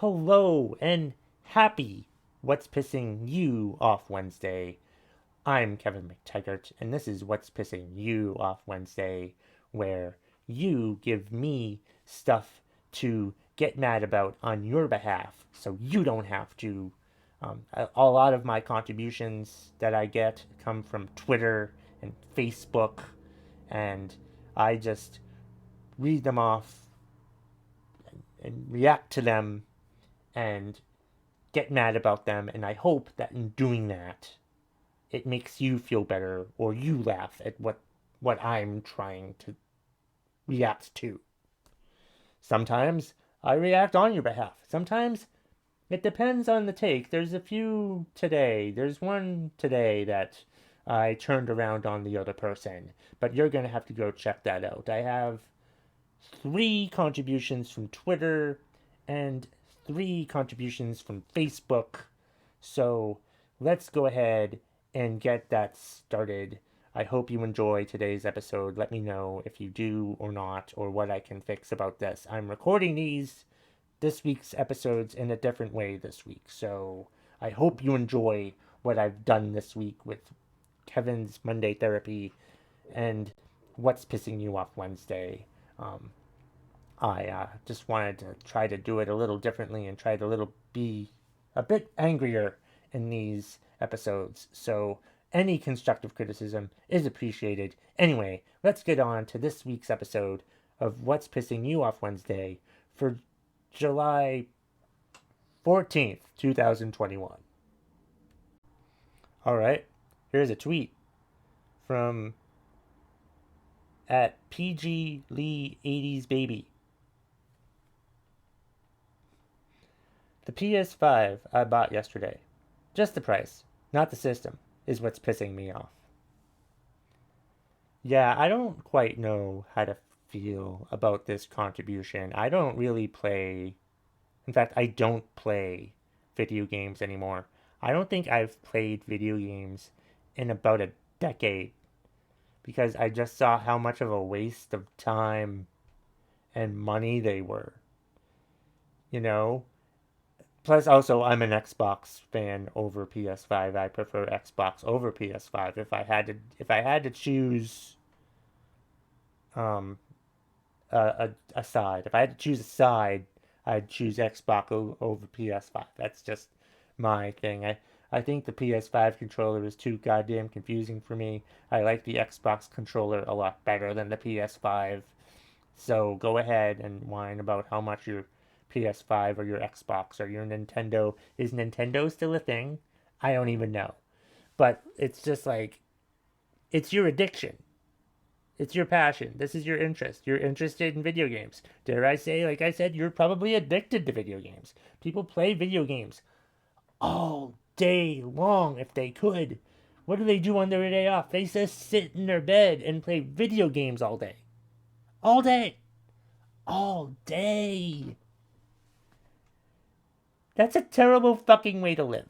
Hello and happy What's Pissing You Off Wednesday. I'm Kevin McTaggart, and this is What's Pissing You Off Wednesday, where you give me stuff to get mad about on your behalf so you don't have to. A lot of my contributions that I get come from Twitter and Facebook, and I just read them off and react to them and get mad about them, and I hope that in doing that, it makes you feel better or you laugh at what I'm trying to react to. Sometimes I react on your behalf. Sometimes it depends on the take. There's a few today. There's one today that I turned around on the other person, but you're going to have to go check that out. I have 3 contributions from Twitter and 3 contributions from Facebook. So let's go ahead and get that started. I hope you enjoy today's episode. Let me know if you do or not, or what I can fix about this. I'm recording this week's episodes in a different way this week. So I hope you enjoy what I've done this week with Kevin's Monday Therapy and What's Pissing You Off Wednesday. I just wanted to try to do it a little differently and try to be a bit angrier in these episodes. So any constructive criticism is appreciated. Anyway, let's get on to this week's episode of What's Pissing You Off Wednesday for July 14th, 2021. All right, here's a tweet from at PG Lee 80s Baby. The PS5 I bought yesterday, just the price, not the system, is what's pissing me off. Yeah, I don't quite know how to feel about this contribution. I don't really play, in fact, I don't play video games anymore. I don't think I've played video games in about a decade because I just saw how much of a waste of time and money they were. You know? Plus, also, I'm an Xbox fan over PS5. I prefer Xbox over PS5. If I had to choose um a side, if I had to choose a side, I'd choose Xbox over PS5. That's just my thing. I think the PS5 controller is too goddamn confusing for me. I like the Xbox controller a lot better than the PS5. So go ahead and whine about how much your PS5 or your Xbox or your Nintendo. Is Nintendo still a thing? I don't even know. But it's just like, it's your addiction. It's your passion. This is your interest. You're interested in video games. Dare I say, like I said, you're probably addicted to video games. People play video games all day long if they could. What do they do on their day off? They just sit in their bed and play video games all day. All day. All day. That's a terrible fucking way to live,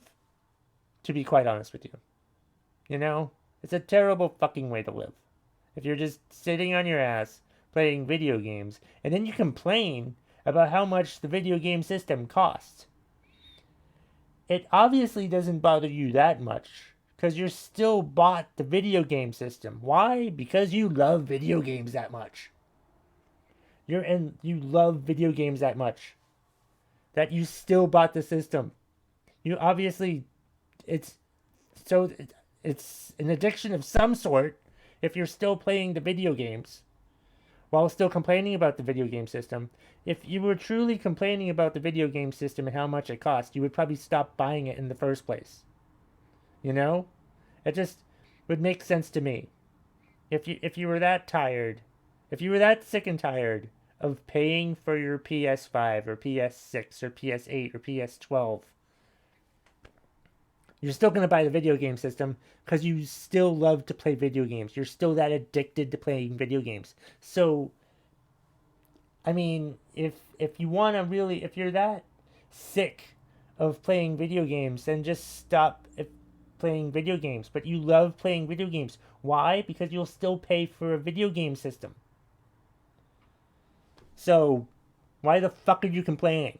to be quite honest with you. You know? It's a terrible fucking way to live. If you're just sitting on your ass playing video games, and then you complain about how much the video game system costs. It obviously doesn't bother you that much, because you're still bought the video game system. Why? Because you love video games that much. You love video games that much that you still bought the system. You obviously, it's so it's an addiction of some sort if you're still playing the video games while still complaining about the video game system. If you were truly complaining about the video game system and how much it cost, you would probably stop buying it in the first place. You know? It just would make sense to me. If you were that tired, if you were that sick and tired of paying for your PS5 or PS6 or PS8 or PS12, you're still going to buy the video game system because you still love to play video games. You're still that addicted to playing video games. So, I mean, if you want to really, if you're that sick of playing video games, then just stop playing video games. But you love playing video games. Why? Because you'll still pay for a video game system. So, why the fuck are you complaining?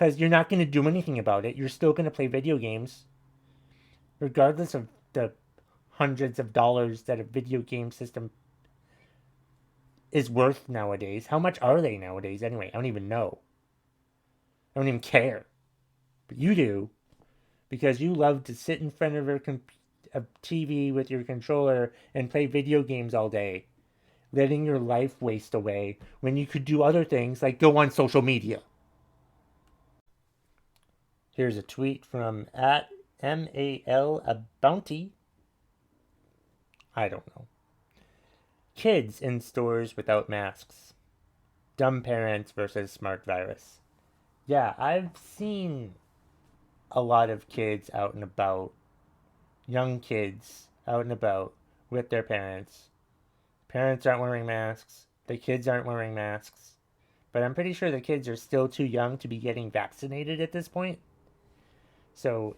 Because you're not going to do anything about it. You're still going to play video games, regardless of the hundreds of dollars that a video game system is worth nowadays. How much are they nowadays anyway? I don't even know. I don't even care. But you do, because you love to sit in front of a TV with your controller and play video games all day, letting your life waste away when you could do other things like go on social media. Here's a tweet from at MAL a bounty. I don't know. Kids in stores without masks. Dumb parents versus smart virus. Yeah, I've seen a lot of kids out and about, young kids out and about with their parents. Parents aren't wearing masks. The kids aren't wearing masks. But I'm pretty sure the kids are still too young to be getting vaccinated at this point. So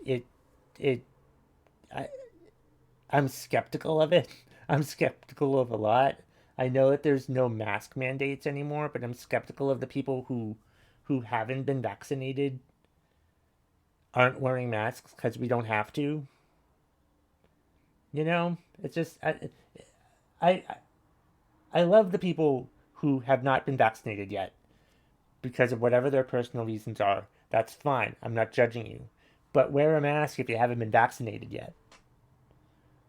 I, I'm skeptical of it. I'm skeptical of a lot. I know that there's no mask mandates anymore, but I'm skeptical of the people who haven't been vaccinated aren't wearing masks because we don't have to. You know, it's just I I love the people who have not been vaccinated yet because of whatever their personal reasons are. That's fine. I'm not judging you. But wear a mask if you haven't been vaccinated yet.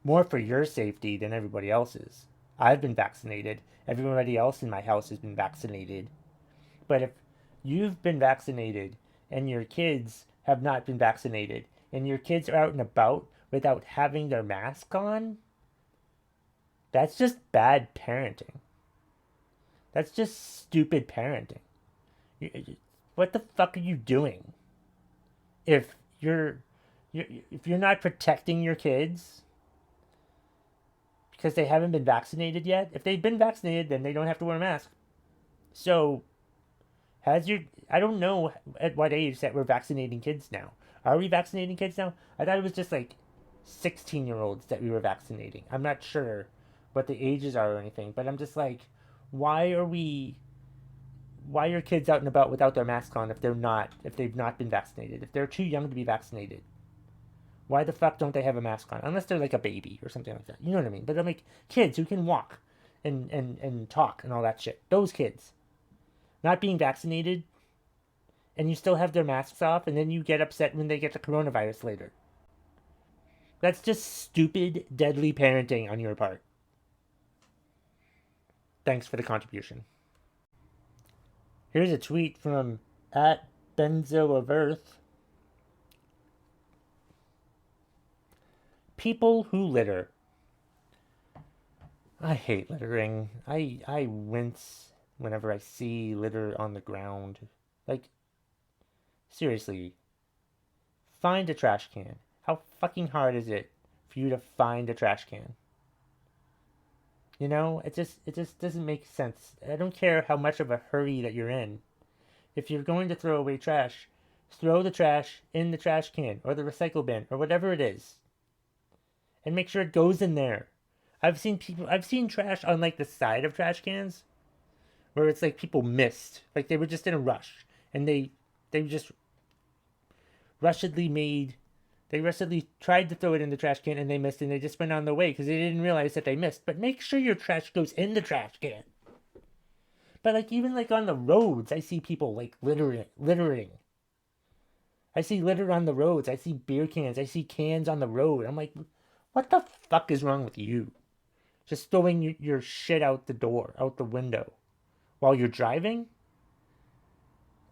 More for your safety than everybody else's. I've been vaccinated. Everybody else in my house has been vaccinated. But if you've been vaccinated and your kids have not been vaccinated and your kids are out and about without having their mask on, that's just bad parenting. That's just stupid parenting. What the fuck are you doing? If if you're not protecting your kids because they haven't been vaccinated yet, if they've been vaccinated, then they don't have to wear a mask. So, I don't know at what age that we're vaccinating kids now. Are we vaccinating kids now? I thought it was just like 16-year-olds that we were vaccinating. I'm not sure what the ages are or anything, but I'm just like, why are kids out and about without their mask on if they've not been vaccinated? If they're too young to be vaccinated, why the fuck don't they have a mask on? Unless they're like a baby or something like that. You know what I mean? But I'm like, kids who can walk and talk and all that shit. Those kids. Not being vaccinated, and you still have their masks off, and then you get upset when they get the coronavirus later. That's just stupid, deadly parenting on your part. Thanks for the contribution. Here's a tweet from at Benzo of Earth. People who litter. I hate littering. I wince whenever I see litter on the ground. Like, seriously, find a trash can. How fucking hard is it for you to find a trash can? You know, it just doesn't make sense. I don't care how much of a hurry that you're in. If you're going to throw away trash, throw the trash in the trash can or the recycle bin or whatever it is. And make sure it goes in there. I've seen trash on like the side of trash cans where it's like people missed. Like they were just in a rush and they just rushedly tried to throw it in the trash can and they missed and they just went on their way because they didn't realize that they missed. But make sure your trash goes in the trash can. But like even like on the roads, I see people like littering. I see litter on the roads. I see beer cans. I see cans on the road. I'm like, what the fuck is wrong with you? Just throwing your shit out the window, while you're driving?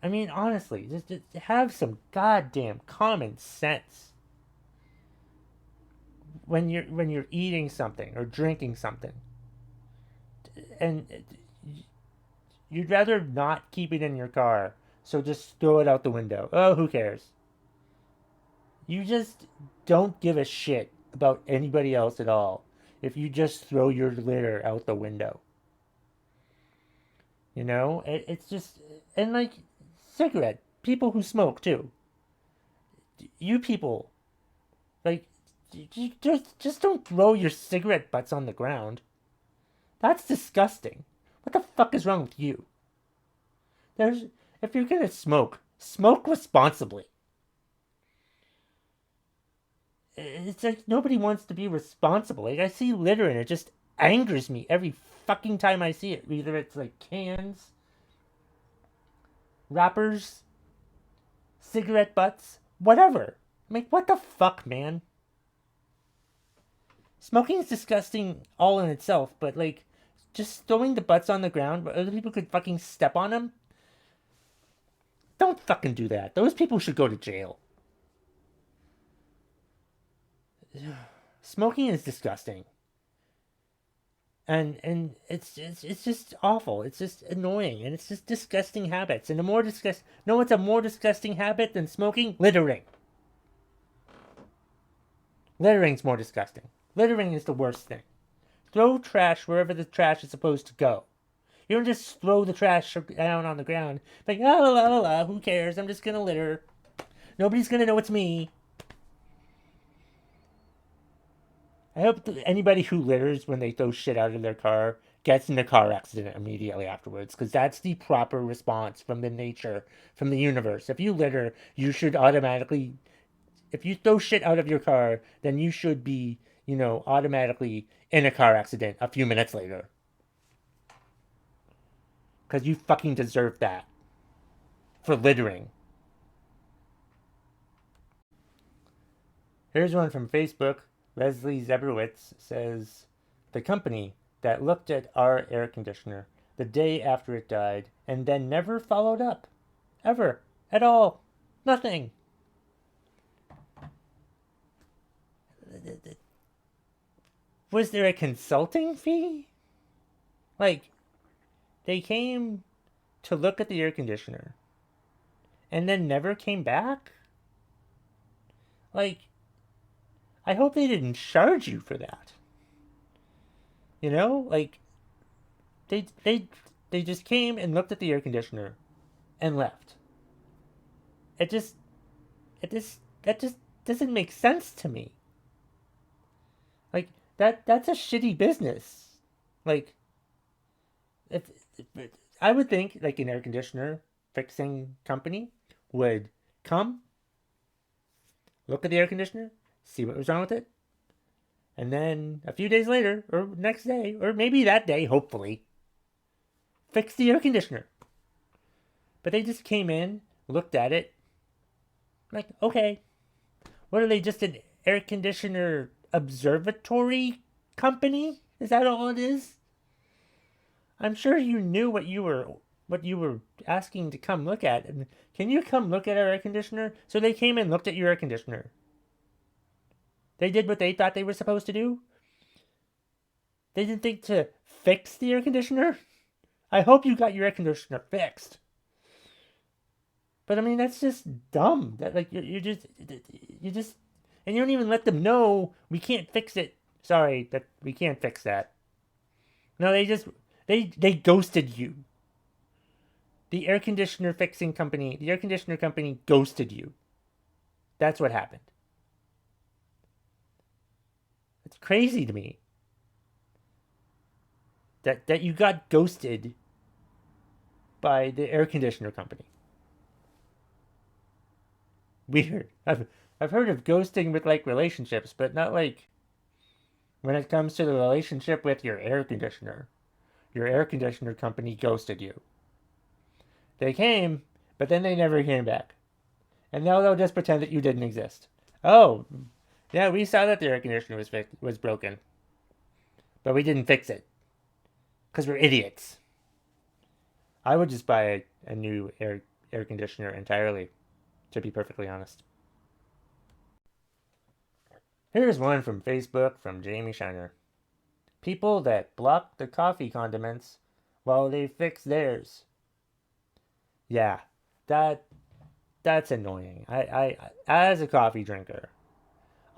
I mean, honestly, just have some goddamn common sense. When you're eating something or drinking something, and you'd rather not keep it in your car, so just throw it out the window. Oh, who cares? You just don't give a shit about anybody else at all if you just throw your litter out the window. You know, it's just, and like people who smoke too. You people, like, you just don't throw your cigarette butts on the ground. That's disgusting. What the fuck is wrong with you? If you're gonna smoke, Smoke responsibly. It's like nobody wants to be responsible. Like I see litter and it just angers me every fucking time I see it. Either it's like cans, wrappers, cigarette butts, whatever. I'm like, what the fuck, man? Smoking is disgusting all in itself, but like, just throwing the butts on the ground where other people could fucking step on them. Don't fucking do that. Those people should go to jail. Smoking is disgusting. And it's just awful. It's just annoying, and it's just disgusting habits. And the more disgust, no, it's a more disgusting habit than smoking. Littering. Littering's more disgusting. Littering is the worst thing. Throw trash wherever the trash is supposed to go. You don't just throw the trash down on the ground. Like, la la la la, who cares? I'm just gonna litter. Nobody's gonna know it's me. I hope that anybody who litters when they throw shit out of their car gets in a car accident immediately afterwards, because that's the proper response from the nature, from the universe. If you litter, you should automatically, if you throw shit out of your car, then you should be, automatically in a car accident a few minutes later. Because you fucking deserve that for littering. Here's one from Facebook. Leslie Zebrowitz says, the company that looked at our air conditioner the day after it died and then never followed up. Ever. At all. Nothing. Was there a consulting fee? Like, they came to look at the air conditioner and then never came back? Like, I hope they didn't charge you for that. Like they just came and looked at the air conditioner and left. It just that just doesn't make sense to me. Like that's a shitty business. Like if I would think like an air conditioner fixing company would come, look at the air conditioner, see what was wrong with it, and then a few days later, or next day, or maybe that day, hopefully, fix the air conditioner. But they just came in, looked at it, like, okay, what are they, just an air conditioner observatory company? Is that all it is? I'm sure you knew what you were asking to come look at. Can you come look at our air conditioner? So they came and looked at your air conditioner. They did what they thought they were supposed to do? They didn't think to fix the air conditioner? I hope you got your air conditioner fixed. But I mean, that's just dumb. That like you just, and you don't even let them know we can't fix it. Sorry, that we can't fix that. No, they ghosted you. The air conditioner company ghosted you. That's what happened. It's crazy to me that you got ghosted by the air conditioner company. Weird. I've heard of ghosting with like relationships, but not like when it comes to the relationship with your air conditioner. Your air conditioner company ghosted you. They came, but then they never came back. And now they'll just pretend that you didn't exist. Oh, yeah, we saw that the air conditioner was broken, but we didn't fix it because we're idiots. I would just buy a new air conditioner entirely, to be perfectly honest. Here's one from Facebook from Jamie Shiner. People that block the coffee condiments while they fix theirs. Yeah, that's annoying. I as a coffee drinker,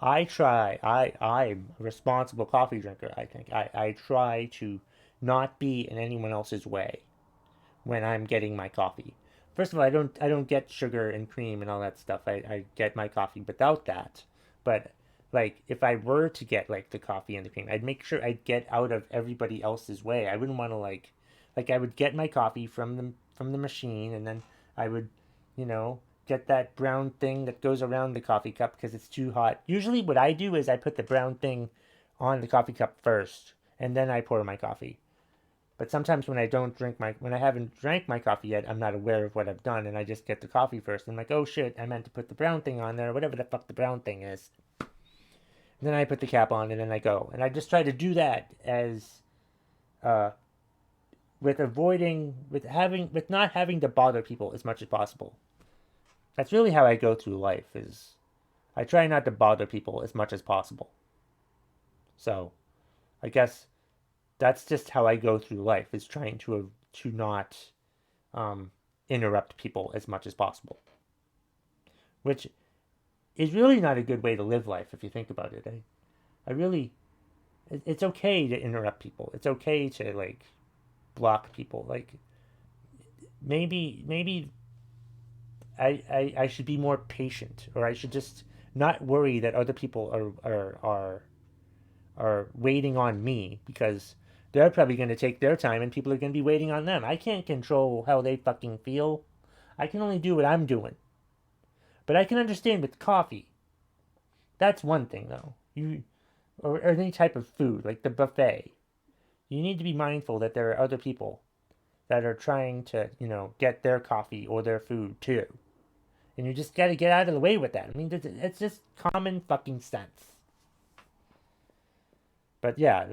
I'm a responsible coffee drinker, I think. I try to not be in anyone else's way when I'm getting my coffee. First of all, I don't get sugar and cream and all that stuff. I get my coffee without that. But like if I were to get like the coffee and the cream, I'd make sure I'd get out of everybody else's way. I wouldn't want to like I would get my coffee from the machine, and then I would you know, get that brown thing that goes around the coffee cup because it's too hot. Usually, what I do is I put the brown thing on the coffee cup first, and then I pour my coffee. But sometimes when I haven't drank my coffee yet, I'm not aware of what I've done, and I just get the coffee first. I'm like, oh shit, I meant to put the brown thing on there, whatever the fuck the brown thing is. And then I put the cap on, and then I go, and I just try to do that as uh, with not having to bother people as much as possible. That's really how I go through life. Is I try not to bother people as much as possible. So I guess that's just how I go through life. Is trying to not um, interrupt people as much as possible, which is really not a good way to live life if you think about it. I really, it's okay to interrupt people. It's okay to like block people. Like maybe I should be more patient, or I should just not worry that other people are waiting on me because they're probably going to take their time and people are going to be waiting on them. I can't control how they fucking feel. I can only do what I'm doing. But I can understand with coffee. That's one thing though. Or any type of food like the buffet. You need to be mindful that there are other people that are trying to, get their coffee or their food too. And you just got to get out of the way with that. I mean, it's just common fucking sense. But yeah,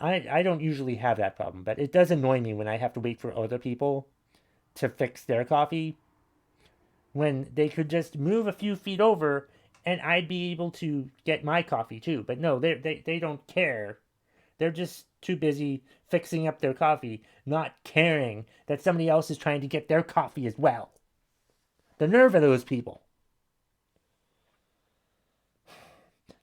I don't usually have that problem, but it does annoy me when I have to wait for other people to fix their coffee when they could just move a few feet over and I'd be able to get my coffee too. But no, they don't care. They're just too busy fixing up their coffee, not caring that somebody else is trying to get their coffee as well. The nerve of those people.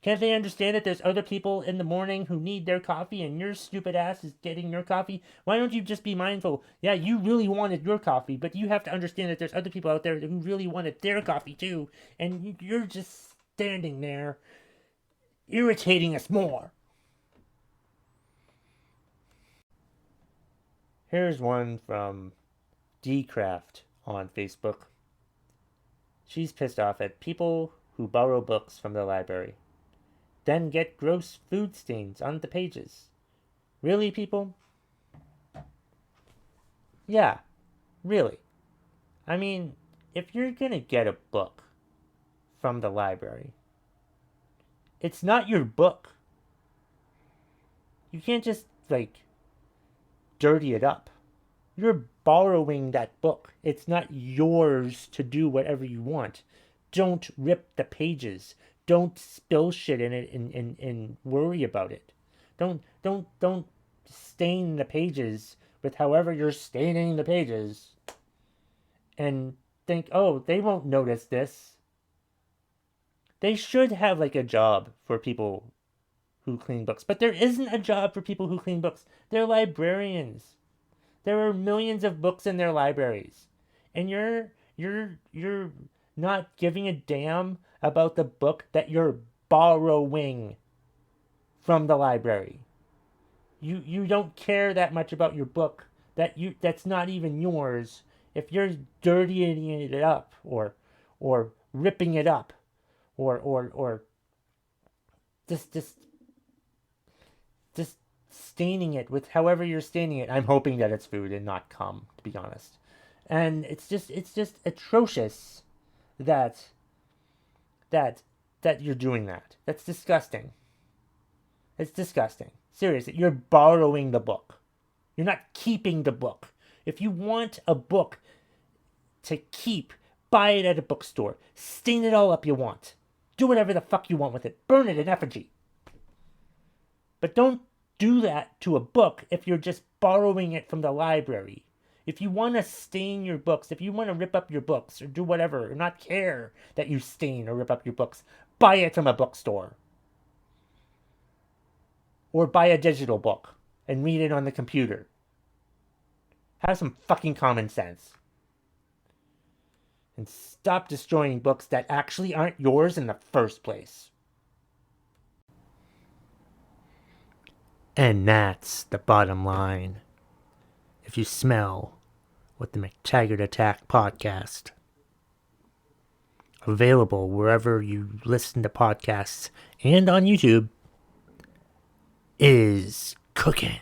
Can't they understand that there's other people in the morning who need their coffee and your stupid ass is getting your coffee? Why don't you just be mindful? Yeah, you really wanted your coffee, but you have to understand that there's other people out there who really wanted their coffee too, and you're just standing there irritating us more. Here's one from Dcraft on Facebook. She's pissed off at people who borrow books from the library, then get gross food stains on the pages. Really, people? Yeah, really. I mean, if you're gonna get a book from the library, it's not your book. You can't just, like, dirty it up. You're borrowing that book. It's not yours to do whatever you want. Don't rip the pages. Don't spill shit in it and worry about it. Don't stain the pages with however you're staining the pages and think, oh, they won't notice this. They should have like a job for people who clean books, but there isn't a job for people who clean books. They're librarians. There are millions of books in their libraries, and you're not giving a damn about the book that you're borrowing from the library. You don't care that much about your book that's not even yours if you're dirtying it up or ripping it up or just staining it with however you're staining it. I'm hoping that it's food and not cum, to be honest. And it's just atrocious that that that you're doing that. That's disgusting. It's disgusting. Seriously, you're borrowing the book. You're not keeping the book. If you want a book to keep, buy it at a bookstore. Stain it all up you want. Do whatever the fuck you want with it. Burn it in effigy. But don't do that to a book if you're just borrowing it from the library. If you want to stain your books, if you want to rip up your books or do whatever, or not care that you stain or rip up your books, buy it from a bookstore. Or buy a digital book and read it on the computer. Have some fucking common sense. And stop destroying books that actually aren't yours in the first place. And that's the bottom line. If you smell with the McTaggart Attack podcast. Available wherever you listen to podcasts and on YouTube is cooking.